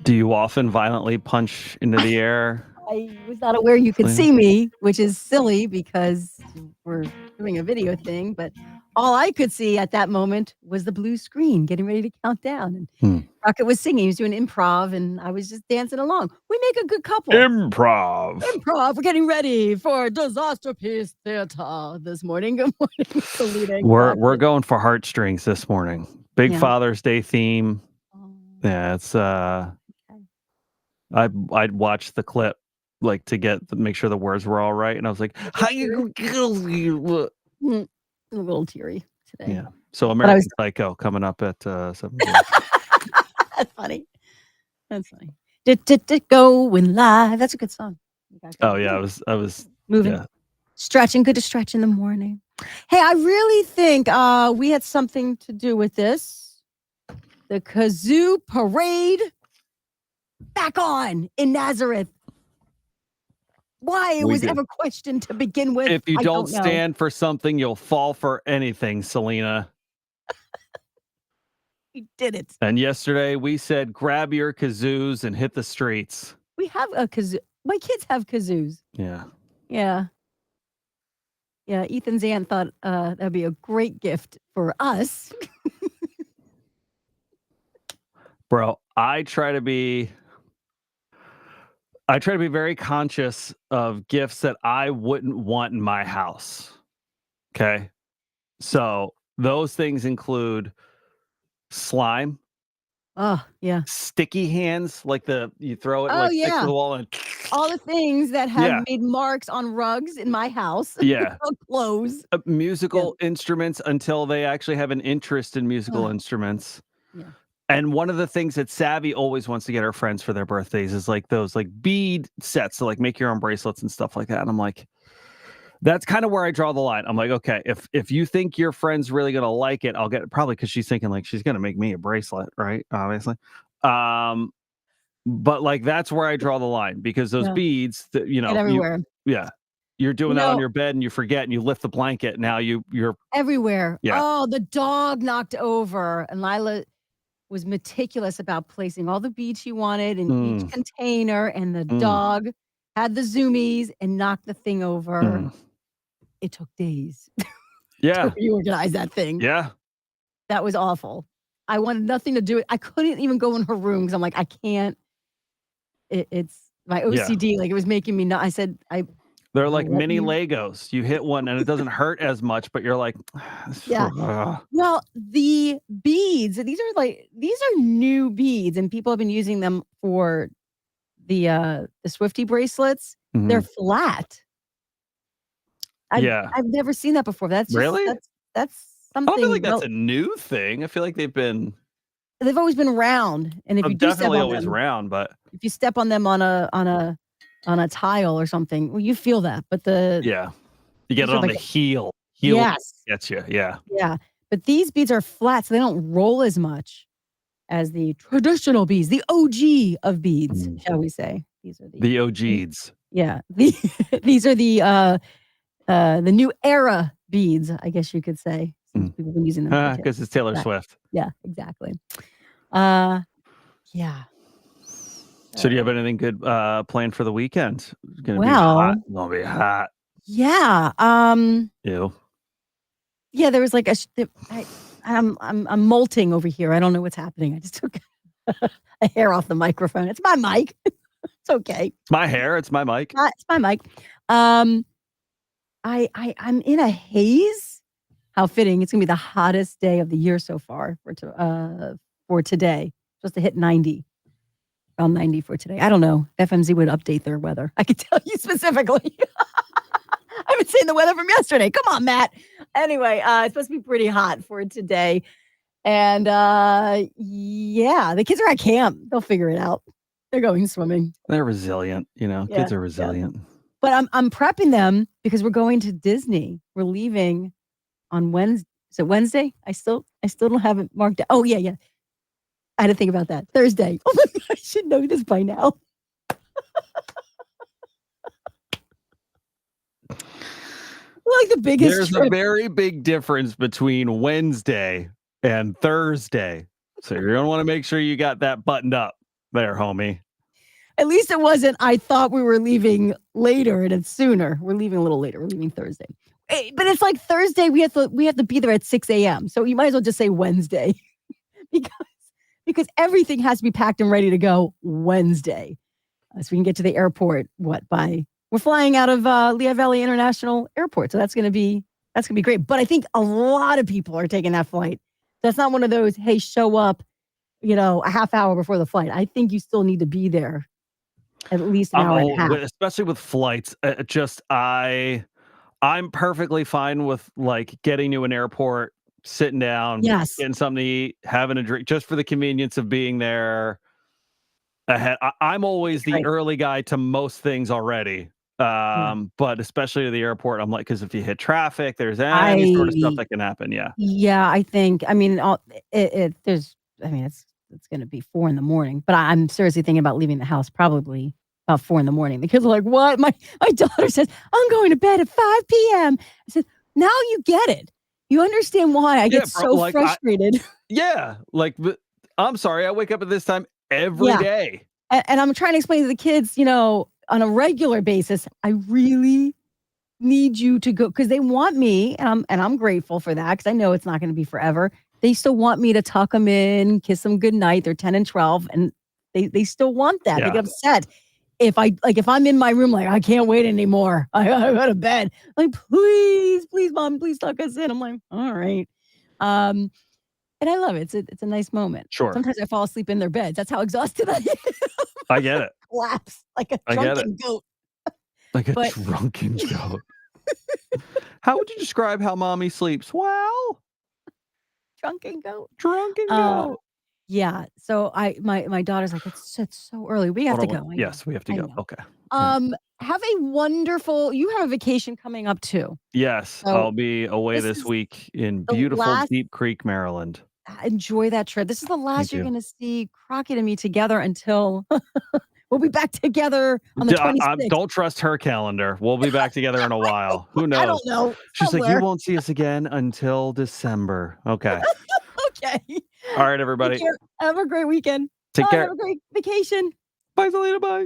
Do you often violently punch into the air? I was not aware you could see me, which is silly because we're doing a video thing, but all I could see at that moment was the blue screen getting ready to count down. And Rocket was singing, he was doing improv, and I was just dancing along. We make a good couple. Improv. We're getting ready for Disaster Piece Theater this morning. Good morning, Selena. We're going for heartstrings this morning. Big Father's Day theme. Yeah, it's I'd watch the clip like to make sure the words were all right, and I was like, "How you?" A little teary today. Yeah. So American Psycho coming up at 7. That's funny. That's funny. Going live. That's a good song. Oh yeah, I was moving, stretching. Good to stretch in the morning. Hey, I really think we had something to do with this. The kazoo parade back on in Nazareth. Why it was ever questioned to begin with. If you don't stand for something, you'll fall for anything, Selena. We did it. And yesterday we said, grab your kazoos and hit the streets. We have a kazoo. My kids have kazoos. Yeah. Yeah. Yeah. Ethan's aunt thought that'd be a great gift for us. Bro, I try to be very conscious of gifts that I wouldn't want in my house. Okay. So those things include slime. Oh, yeah. Sticky hands, like you throw it stick to the wall and all the things that have made marks on rugs in my house. Yeah. Clothes. Musical instruments until they actually have an interest in musical instruments. Yeah. And one of the things that Savvy always wants to get her friends for their birthdays is like those like bead sets to like make your own bracelets and stuff like that. And I'm like, that's kind of where I draw the line. I'm like, okay, if you think your friend's really gonna like it, I'll get it. Probably because she's thinking like she's gonna make me a bracelet, right? Obviously. But like that's where I draw the line because those beads that get everywhere. You're doing that on your bed and you forget and you lift the blanket. Now you're everywhere. Yeah. Oh, the dog knocked over and Lila was meticulous about placing all the beads she wanted in each container, and the dog had the zoomies and knocked the thing over. It took days. Yeah. to reorganize that thing. Yeah. That was awful. I wanted nothing to do it. I couldn't even go in her room because I'm like, I can't. It's my OCD. Yeah. Like it was making me I said, they're like mini Legos. You hit one and it doesn't hurt as much, but you're like, Well, the beads, these are new beads, and people have been using them for the Swiftie bracelets. They're flat. I've never seen that before. That's just, really that's something. I don't feel like that's a new thing. I feel like they've always been round, and if you do definitely step on always them, round, but if you step on them on a tile or something, well, you feel that. But you get it on the heel. Yes, gets you. Yeah. But these beads are flat, so they don't roll as much as the traditional beads, the OG of beads, shall we say? These are the OGs. Yeah, these are the new era beads, I guess you could say. Since people have been using them because it's Taylor Swift. Yeah, exactly. Yeah. So do you have anything good planned for the weekend? It's gonna be hot. It's gonna be hot. Yeah. Ew. Yeah, there was like I'm molting over here. I don't know what's happening. I just took a hair off the microphone. It's my mic. It's okay. It's my hair. It's my mic. It's my mic. I'm in a haze. How fitting! It's gonna be the hottest day of the year so far for today. Supposed to hit 90. Around 90 for today. I don't know. FMZ would update their weather. I could tell you specifically. I've been seeing the weather from yesterday. Come on, Matt. Anyway, it's supposed to be pretty hot for today. And the kids are at camp. They'll figure it out. They're going swimming. They're resilient, kids are resilient. Yeah. But I'm prepping them because we're going to Disney. We're leaving on Wednesday. Is it Wednesday? I still don't have it marked out. Oh, yeah. I had to think about that. Thursday. Oh my God, I should know this by now. Like the biggest There's trip. a very big difference between Wednesday and Thursday. So you're going to want to make sure you got that buttoned up. there, homie. At least it wasn't, I thought we were leaving later and it's sooner. We're leaving a little later. We're leaving Thursday. But it's like Thursday, we have to be there at 6 a.m. So you might as well just say Wednesday because because everything has to be packed and ready to go Wednesday. So we can get to the airport, we're flying out of Lehigh Valley International Airport. So that's gonna be great. But I think a lot of people are taking that flight. That's not one of those, hey, show up, a half hour before the flight. I think you still need to be there at least an hour and a half. Especially with flights. I'm perfectly fine with like getting to an airport, sitting down, Yes. getting something to eat, having a drink, just for the convenience of being there ahead. I'm always the early guy to most things already. But especially to the airport, I'm like, because if you hit traffic, there's any sort of stuff that can happen. Yeah. Yeah, I think. I mean, it's going to be 4 a.m. But I'm seriously thinking about leaving the house probably about 4 a.m. The kids are like, "What?" My daughter says, "I'm going to bed at 5 p.m." I said, "Now you get it. You understand why I get so frustrated." I'm sorry, I wake up at this time every day. And I'm trying to explain to the kids, on a regular basis, I really need you to go because they want me, and I'm grateful for that because I know it's not going to be forever. They still want me to tuck them in, kiss them goodnight. They're 10 and 12, and they still want that. Yeah. They get upset if I'm in my room, like, I can't wait anymore. I go to bed. Like, please, mom, please tuck us in. I'm like, all right. And I love it. It's a nice moment. Sure. Sometimes I fall asleep in their beds. That's how exhausted I am. I get it. Collapse like a drunken goat. Like a drunken goat. How would you describe how mommy sleeps? Well, drunken goat. Drunken goat. Yeah. So my daughter's like, it's so early. We have to go. Yes, we have to go. Okay. Have a wonderful. You have a vacation coming up too. Yes, So I'll be away this week in beautiful Deep Creek, Maryland. Enjoy that trip. This is the last you're you. going to see Crockett and me together until we'll be back together on the 26th. Don't trust her calendar. We'll be back together in a while. Who knows? I don't know. She's like, you won't see us again until December. Okay. Okay. All right, everybody. Have a great weekend. Take care. Have a great vacation. Bye, Selena. Bye.